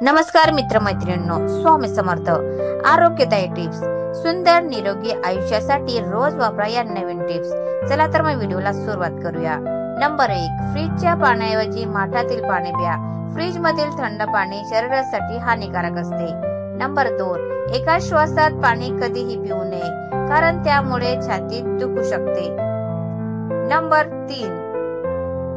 नमस्कार मित्रमैत्रिणींनो, स्वामी समर्थ. आरोग्यदायी टिप्स, सुंदर निरोगी आयुष्यासाठी रोज वापरा या नवीन टिप्स. चला तर मग व्हिडिओला सुरुवात करूया. नंबर 1, फ्रीजच्या पाण्याऐवजी माठातील पाणी प्या. फ्रीज मधील थंड पाणी शरीरासाठी हानिकारक असते. नंबर 2, एका श्वासात पाणी कधीही पिऊ नये, कारण त्यामुळे छातीत दुखू शकते. नंबर 3,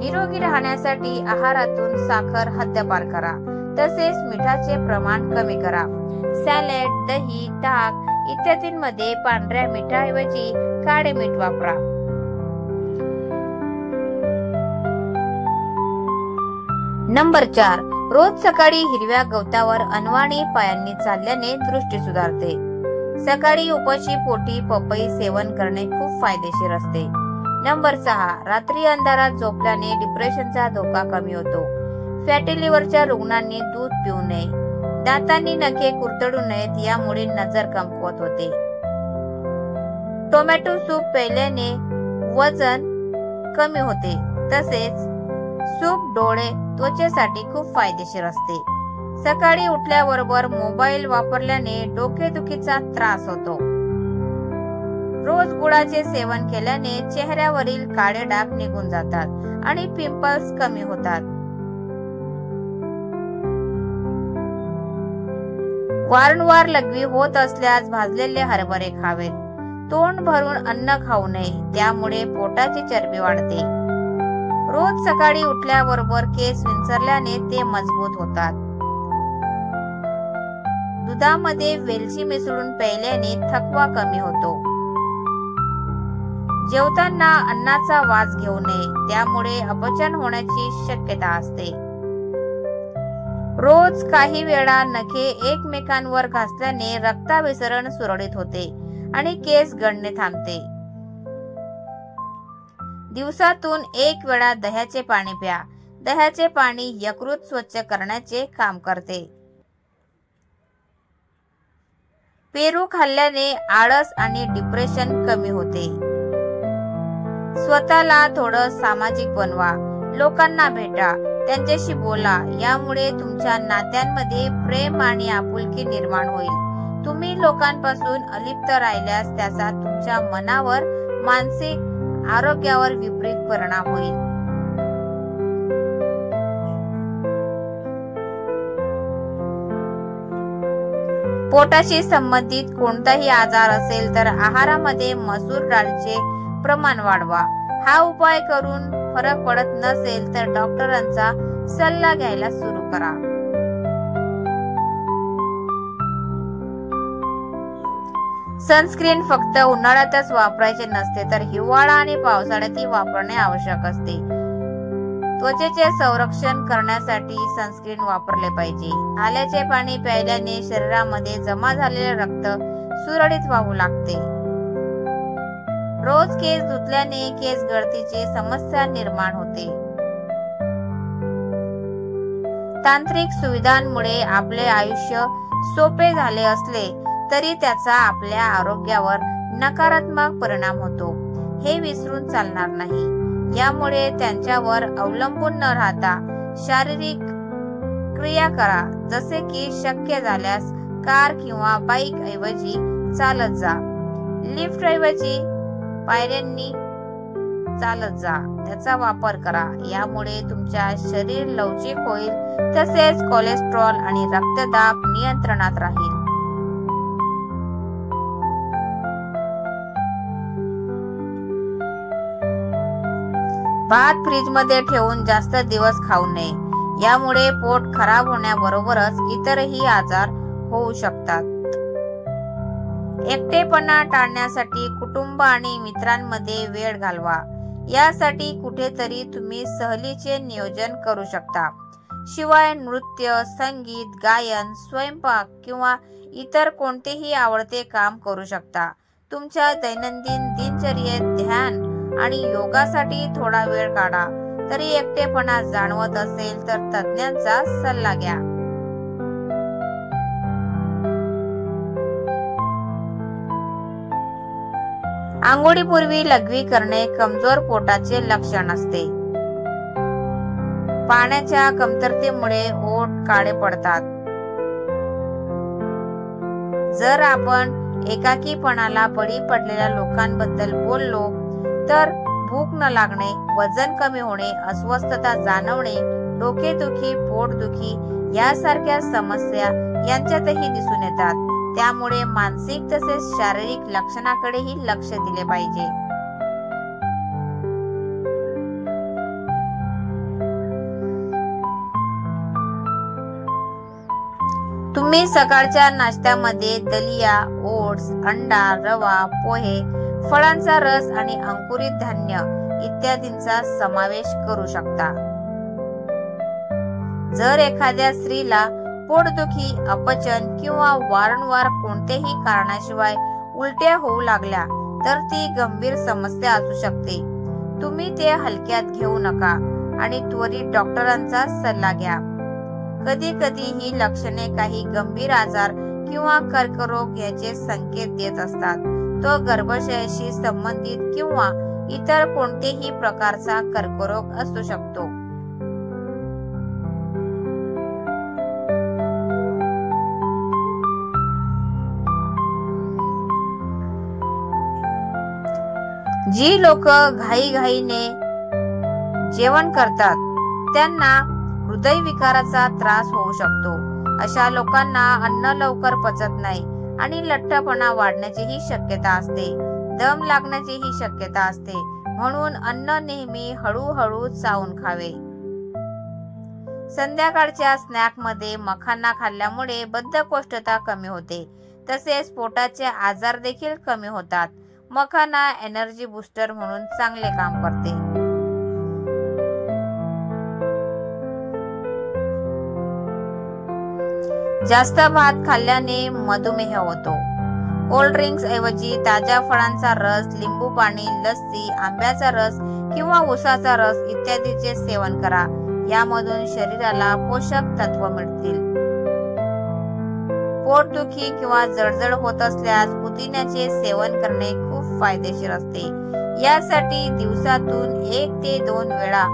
निरोगी राहण्यासाठी आहारातून साखर हद्दपार करा, तसेच मिठाचे प्रमाण कमी करा. सॅलड, दही, ताक इत्यादींमध्ये पांढऱ्या मिठाऐवजी काळे मीठ वापरा. नंबर 4, रोज सकाळी हिरव्या गवतावर अनवाणी पायांनी चालल्याने दृष्टी सुधारते. सकाळी उपाशी पोटी पपई सेवन करणे खूप फायदेशीर असते. नंबर 6, रात्री अंधारात झोपल्याने डिप्रेशनचा धोका कमी होतो. फॅटी लिव्हरच्या रुग्णांनी दूध पिऊ नये. दातांनी नखे कुरतडू नयेत, यामुळे नजर कमकुवत होते. टोमॅटो सूप प्यायल्याने वजन कमी होते. तसेच सूप डोळे त्वचेसाठी खूप फायदेशीर असते. सकाळी उठल्याबरोबर मोबाईल वापरल्याने डोकेदुखीचा त्रास होतो. रोज गुळाचे सेवन केल्याने चेहऱ्यावरील काळे डाग निघून जातात आणि पिंपल्स कमी होतात. वारंवार लघवी होत असल्यास भाजलेले हरभरे खावेत. तोंड भरून अन्न खाऊ नये, त्यामुळे पोटाची चरबी वाढते. रोज सकाळी उठल्याबरोबर केस विंचरल्याने ते मजबूत होतात. दुधामध्ये वेलची मिसळून प्यायल्याने थकवा कमी होतो. जेवताना अन्नाचा वास घेऊ नये, त्यामुळे अपचन होण्याची शक्यता असते. रोज काही वेळा नखे एकमेकांवर घासल्याने रक्ताभिसरण सुरळीत होते आणि केस गळणे थांबते. दिवसातून 1 वेळा दह्याचे पाणी प्या. दह्याचे पाणी यकृत स्वच्छ करण्याचे काम करते. पेरू खाल्ल्याने आळस आणि डिप्रेशन कमी होते. स्वतःला थोडं सामाजिक बनवा. लोकांना भेटा, त्यांच्याशी बोला, यामुळे तुमच्या नात्यांमध्ये प्रेम आणि आपुलकी निर्माण होईल. तुम्ही लोकांपासून अलिप्त राहिल्यास त्याचा तुमच्या मनावर, मानसिक आरोग्यावर विपरीत परिणाम होईल. पोटाशी संबंधित कोणताही आजार असेल तर आहारामध्ये मसूर डाळीचे प्रमाण वाढवा. हा उपाय करून फरक पडत नसेल तर डॉक्टरांचा सल्ला घ्यायला सुरू करा. सनस्क्रीन फक्त उन्हाळ्यातच वापरायचे नसते, तर हिवाळा आणि पावसाळ्यातही वापरणे आवश्यक असते. त्वचेचे संरक्षण करण्यासाठी सनस्क्रीन वापरले पाहिजे. आल्याचे पाणी प्यायल्याने शरीरामध्ये जमा झालेले रक्त सुरळीत वाहू लागते. रोज केस धुतल्याने केस गळतीची समस्या निर्माण होते. तांत्रिक सुविधांमुळे आपले आयुष्य सोपे झाले असले तरी त्याचा आपल्या आरोग्यावर नकारात्मक परिणाम होतो, हे विसरून चालणार नाही. यामुळे त्यांच्यावर अवलंबून न राहता शारीरिक क्रिया करा, जसे की शक्य झाल्यास कार किंवा बाईक ऐवजी चालत जा. लिफ्ट ऐवजी पायऱ्यांनी चालत जा, त्याचा वापर करा. यामुळे तुमच्या शरीर लवचिक होईल, तसेच कोलेस्ट्रॉल आणि रक्तदाब नियंत्रणात राहील. भात फ्रीज मध्ये ठेवून जास्त दिवस खाऊ नये, यामुळे पोट खराब होण्याबरोबरच इतरही आजार होऊ शकतात. एकटेपणा टाळण्यासाठी कुटुंब आणि मित्रांमध्ये वेळ घालवा. यासाठी कुठेतरी तुम्ही सहलीचे नियोजन करू शकता. शिवाय नृत्य, संगीत, गायन, स्वयंपाक किंवा इतर कोणतेही आवडते काम करू शकता. तुमच्या दैनंदिन दिनचर्येत ध्यान आणि योगासाठी थोडा वेळ काढा. तरी एकटेपणा जाणवत असेल तर तज्ञांचा सल्ला घ्या. आंघोळीपूर्वी लघवी करणे कमजोर पोटाचे लक्षण असते. पाण्याच्या कमतरतेमुळे ओठ काळे पडतात. जर आपण एकाकीपणाला बळी पडलेल्या लोकांबद्दल बोललो तर भूक न लागणे, वजन कमी होणे, अस्वस्थता जाणवणे, डोकेदुखी, पोटदुखी यासारख्या समस्या यांच्यातही दिसून येतात. त्यामुळे मानसिक तसेच शारीरिक लक्षणाकडेही लक्ष दिले पाहिजे. तुम्ही सकाळच्या नाश्त्यामध्ये दलिया, ओट्स, अंडा, रवा, पोहे, फळांचा रस आणि अंकुरित धान्य इत्यादींचा समावेश करू शकता. जर एखाद्या स्त्रीला पोटदुखी, अपचन किंवा वारंवार कोणत्याही कारणाशिवाय उलट्या होऊ लागल्या तर ती गंभीर समस्या असू शकते. तुम्ही ते हलक्यात घेऊ नका आणि त्वरित डॉक्टरांचा सल्ला घ्या. कधी कधी ही लक्षणे काही गंभीर आजार किंवा कर्करोग याचे संकेत देत असतात. तो गर्भाशयाशी संबंधित किंवा इतर कोणतेही प्रकारचा कर्करोग असू शकतो. जी लोक घाईघाईने जेवण करतात त्यांना हृदयविकाराचा त्रास होऊ शकतो. अशा लोकांना अन्न लवकर पचत नाही आणि लठ्ठपणा वाढण्याचीही शक्यता असते. दम लागण्याचीही शक्यता असते. म्हणून अन्न नेहमी हळूहळू चावून खावे. संध्याकाळच्या स्नॅकमध्ये मखाना खाल्ल्यामुळे बद्धकोष्ठता कमी होते. तसेच पोटाचे आजार देखील कमी होतात. मखाना एनर्जी बूस्टर म्हणून चांगले काम करते. जास्त भात खाल्ल्याने मधुमेह होतो. कोल्ड ड्रिंक्स ऐवजी ताज्या फळांचा रस, लिंबू पाणी, लस्सी, आंब्याचा रस किंवा ऊसाचा रस इत्यादीचे सेवन करा. यामधून शरीराला पोषक तत्व मिळतील. पोटदुखी किंवा जळजळ होत असल्यास पुदिन्याचे सेवन करणे खूप फायदेशीर असते. यासाठी दिवसातून 1 ते 2 वेळा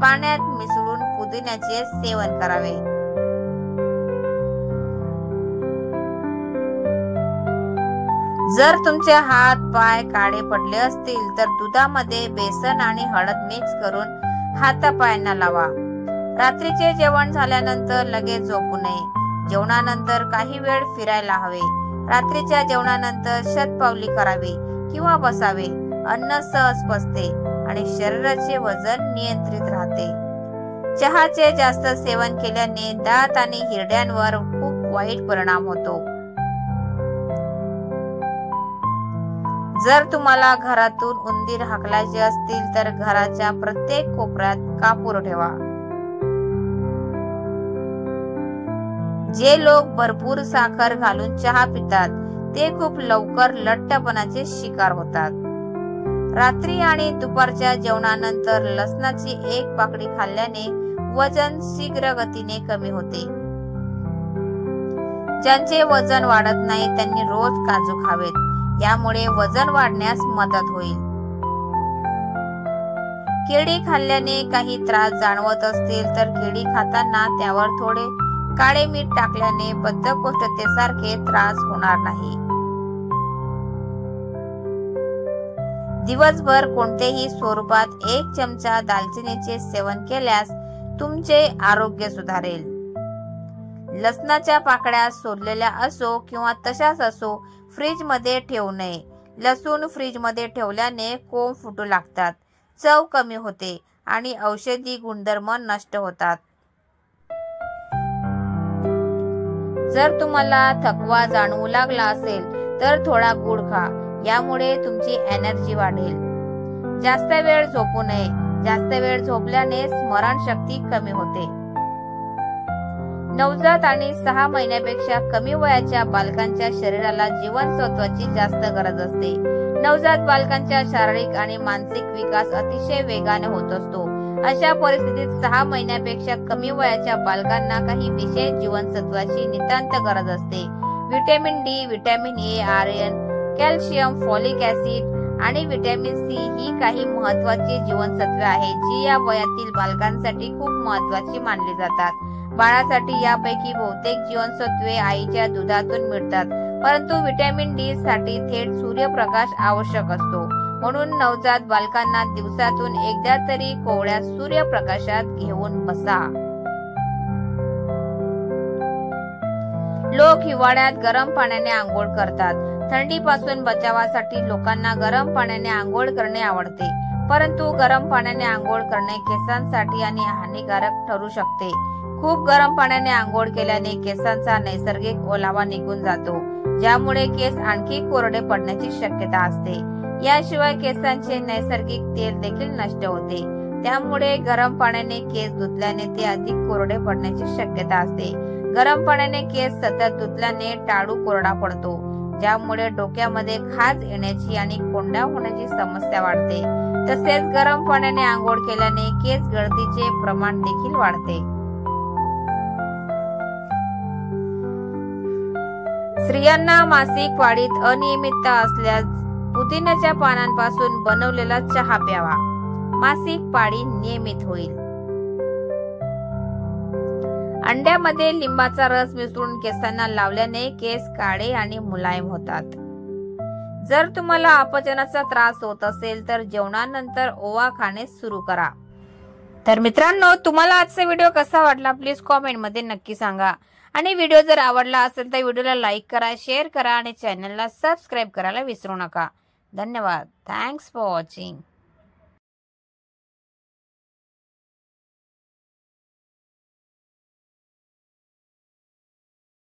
पाण्यात मिसळून पुदिन्याचे सेवन करावे. जर तुमचे हात पाय काळे पडले असतील तर दुधामध्ये बेसन आणि हळद मिक्स करून हातापायांना लावा. रात्रीचे जेवण झाल्यानंतर लगेच झोपू नये. जेवणानंतर काही वेळ फिरायला हवे. रात्रीच्या जेवणानंतर शतपावली करावी किंवा बसावे. अन्न सहज पचते आणि शरीराचे वजन नियंत्रित राहते. चहाचे जास्त सेवन केल्याने दात आणि हिरड्यांवर खूप वाईट परिणाम होतो. जर तुम्हाला घरातून उंदीर हाकलायचे असतील तर घराच्या प्रत्येक कोपऱ्यात कापूर ठेवा. जे लोक भरपूर साखर घालून चहा पितात ते खूप लवकर लठ्ठपणाचे शिकार होतात. रात्री आणि दुपारच्या जेवणानंतर लसणाची 1 पाकळी खाल्ल्याने वजन शीघ्र गतीने कमी होते. ज्यांचे वजन वाढत नाही त्यांनी रोज काजू खावेत. यामुळे वजन वाढण्यास मदत होईल. केळी खाल्ल्याने काही त्रास जाणवत असतील तर केळी खाताना त्यावर थोडे काळे मीठ टाकल्याने बद्धकोष्ठतेसारखे त्रास होणार नाही. दिवसभर कोणत्याही स्वरूपात 1 चमचा दालचिनीचे सेवन केल्यास तुमचे आरोग्य सुधारेल. लसणाच्या पाकळ्या सोललेल्या असो किंवा तशाच असो फ्रीज मध्ये ठेवू नये. लसूण फ्रीज मध्ये ठेवल्याने कोंब फुटू लागतात, चव कमी होते आणि औषधी गुणधर्म नष्ट होतात. जर तुम्हाला थकवा जाणवू लागला असेल तर थोडा गूळ खा. यामुळे तुमची एनर्जी वाढेल. जास्त वेळ झोपू नये. जास्त वेळ झोपल्याने स्मरणशक्ती कमी होते. नवजात आणि 6 महिन्यापेक्षा कमी वयाच्या बालकांच्या शरीराला जीवनसत्वाची जास्त गरज असते. नवजात बालकांच्या शारीरिक आणि मानसिक विकास अतिशय वेगाने होत असतो. अशा परिस्थितीत 6 महिन्यापेक्षा कमी वयाच्या बालकांना काही विशेष जीवनसत्वाची नितांत गरज असते. Vitamin D, vitamin A, iron, calcium, folic acid आणि व्हिटॅमिन सी ही काही महत्त्वाची जीवनसत्वे आहेत जी या वयातील बालकांसाठी खूप महत्त्वाची मानली जातात। बाळासाठी यापैकी बहुतेक जीवनसत्वे आईच्या दुधातून मिळतात, परंतु व्हिटॅमिन डी साठी थेट सूर्यप्रकाश आवश्यक असतो। म्हणून नवजात बालकांना दिवसातून एकदा तरी कोवळ्या सूर्यप्रकाशात घेऊन बसा। लोक हिवाळ्यात गरम पाण्याने आंघोळ करतात। थंडीपासून बचावासाठी लोकांना गरम पाण्याने आंघोळ करणे आवडते, परंतु गरम पाण्याने आंघोळ करणे केसांसाठी आणि हानिकारक ठरू शकते। खूप गरम पाण्याने आंघोळ केल्याने केसांचा नैसर्गिक ओलावा निघून जातो, ज्यामुळे केस आणखी कोरडे पडण्याची शक्यता असते। याशिवाय केसांचे नैसर्गिक तेल देखील नष्ट होते, त्यामुळे गरम पाण्याने केस धुतल्याने ते अधिक कोरडे पडण्याची शक्यता असते। गरम पाण्याने केस सतत धुतल्याने टाळू कोरडा पडतो, ज्यामुळे डोक्यामध्ये खाज येण्याची आणि कोंडा होण्याची समस्या वाढते। तसेच गरम पाण्याने आंघोळ केल्याने केस गळतीचे प्रमाण देखील वाढते। स्त्रियांना मासिक पाळीत अनियमितता असल्यास पुदिन्याच्या पानांपासून बनवलेला चहा प्यावा, मासिक पाळी नियमित होईल। अंड्यामध्ये लिंबाचा रस मिसळून केसांना लावल्याने केस काळे आणि मुलायम होतात। जर तुम्हाला अपचनाचा त्रास होत असेल तर जेवणानंतर ओवा खाणे सुरू करा। तर मित्रांनो, तुम्हाला आजचा व्हिडिओ कसा वाटला प्लीज कॉमेंट मध्ये नक्की सांगा। आणि व्हिडिओ जर आवडला असेल तर व्हिडिओला लाईक करा, शेअर करा आणि चॅनलला सबस्क्राईब करायला विसरू नका। धन्यवाद। Thanks for watching.